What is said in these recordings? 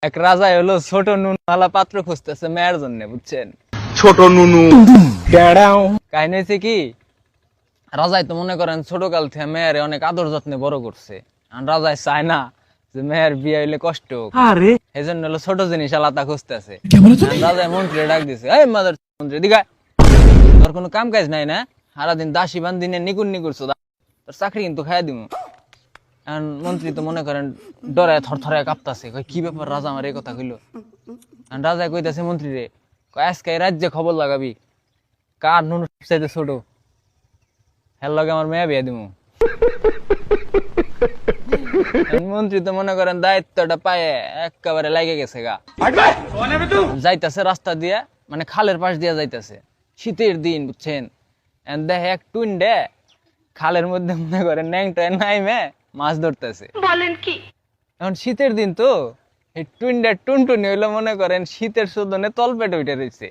এক রাজাই হলো ছোট নুনওয়ালা পাত্র খুঁজতেছে মেয়ের জন্য, বুঝছেন? ছোট নুনু কাহিনী হয়েছে কি, রাজাই তো মনে করেন ছোট কাল থেকে মেয়ের অনেক আদর যত্নে বড় করছে। আর রাজাই চায় না যে মেয়ের বিয়ে হইলে কষ্ট হোক, এই জন্য হলো ছোট জিনিস আলাদা খুঁজতেছে। রাজাই মন্ত্রী ডাক দিছে, এই মাদার মন্ত্রী দিঘা, তোর কোনো কাম কাজ নাই না? সারাদিন দাসী বান্দিনে নিকুন নিকুরছো, তোর চাকরি কিন্তু খাইয়া দিমু। এখন মন্ত্রী তো মনে করেন ডরে থরথরে কাঁপতাছে, কই কি ব্যাপার রাজা আমার এই কথা কইলো। রাজা কইতাছে মন্ত্রী রে, কয় আজকে এই রাজ্যে খবর লাগাবি কার নুন চাইতে ছোট, হের লগে আমার মেয়ে বিয়ে দিমু। মন্ত্রী তো মনে করেন দায়িত্বটা পায়ে একেবারে লাগে গেছে গা। যাইতাছে রাস্তা দিয়া, মানে খালের পাশ দিয়া যাইতাছে, শীতের দিন, বুঝছেন? দেখে এক টুন্ডে খালের মধ্যে মনে করেন ন্যাংটায় নাইমে মাছ ধরতেছে। বলেন কি? এখন শীতের দিন তো এই টুন্ডা টুনটুনি হইলো মনে করেন শীতের শোধনে তলপেটে উঠে রয়েছে।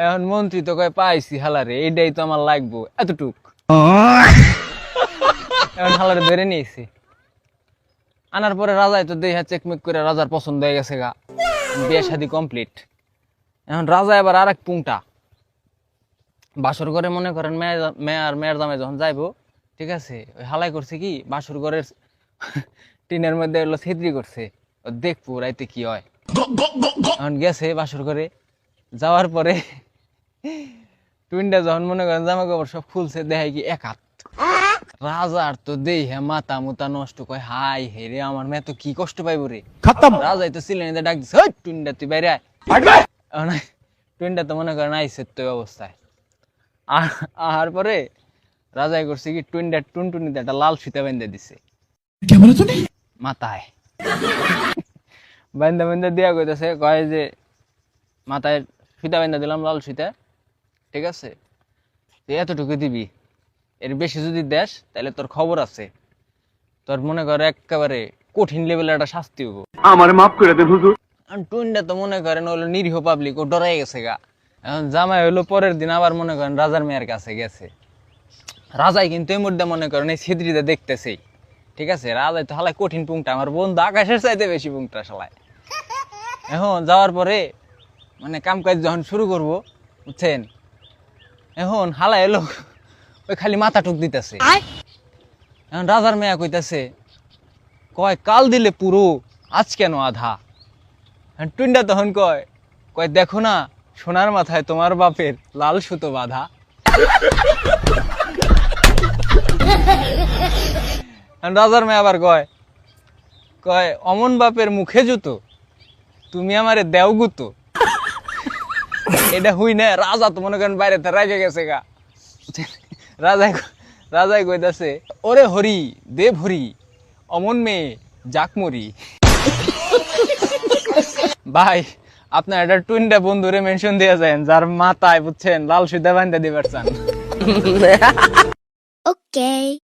এখন মন্ত্রী তো কয় পাইছি হালারে, এইটাই তো আমার লাগবো, এতটুক। এখন হালারে ধরে নিয়েছি, আনার পরে রাজাই তো দেহা চেকমেক করে রাজার পছন্দ হয়ে গেছে গা, বিয়ে শাদী কমপ্লিট। এখন রাজা এবার আর এক পুংটা বাসর ঘরে মনে করেন মেয়ের জামাই যখন যাইবো, ঠিক আছে, ওই হালাই করছে কি বাসর ঘরের টিনের মধ্যে হলো ছেত্রি করছে, দেখবো রাইতে কি হয়। এখন গেছে বাসর ঘরে, যাওয়ার পরে টুইনটা যখন মনে করেন জামা কাপড় সব খুলছে, দেখায় কি এক হাত। রাজার তো দেহে মাথা মুতা নষ্ট, কয় হাই হেরে আমার মেয়ে তো কি কষ্ট পাইবো রে। রাজাই তো সিলেনিতে ডাক দিছে, ওই টুইনটা তুই বাইরে আয়। টুইনটা তো মনে করেন আইসে তো অবস্থায়। আর পরে রাজাই করছে কি টুইনটা টুনটুনিতে একটা লাল ফিতা বেঁধে দিছে মাথায়। বেঁধে বেঁধে দিয়া কইতেছে, কয় যে মাথায় ফিতা বেঁধে দিলাম লাল ফিতা, ঠিক আছে, এতটুকু দিবি, এর বেশি যদি দেশ তাহলে তোর খবর আছে, তোর মনে কর একেবারে কঠিন লেভেলের একটা শাস্তি হবো। আমার মাফ করে দেন হুজুর। টুইনটা তো মনে করেন হলো নিরীহ পাবলিক, ও ডরাই গেছে গা। এখন জামাই হইলো পরের দিন আবার মনে করেন রাজার মেয়ের কাছে গেছে। রাজাই কিন্তু এই মুহূর্তে মনে করেন এই ছিদ্রিতে দেখতেছেই, ঠিক আছে, রাজাই তো হালাই কঠিন পুংটা, আমার বন্ধু আকাশের চাইতে বেশি পুংটা শালায়। এখন যাওয়ার পরে মানে কাম কাজ যখন শুরু করবো, বুঝছেন, এখন হালাই এলো ওই খালি মাথা টুক দিতেছে। এখন রাজার মেয়া কইতাছে, কয় কাল দিলে পুরো, আজ কেন আধা? টুইনটা তখন কয় কয় দেখো না সোনার মাথায় তোমার বাপের লাল সুতো বাঁধা। রাজার মেয়ে আবার কয় কয় অমন বাপের মুখে জুতো, তুমি আমারে দেও গুতো। এটা হুই না, রাজা তো মনে করেন বাইরে রাগে গেছে গা। রাজাই কইতাছে, ওরে হরি দেব হরি, অমন মেয়ে যাক মরি। ভাই আপনার একটা টুইনটা বন্ধুরে মেনশন দিয়ে যান, যার মাথায়, বুঝছেন, লাল সুতা বাঁধা দিবার চান। Okay.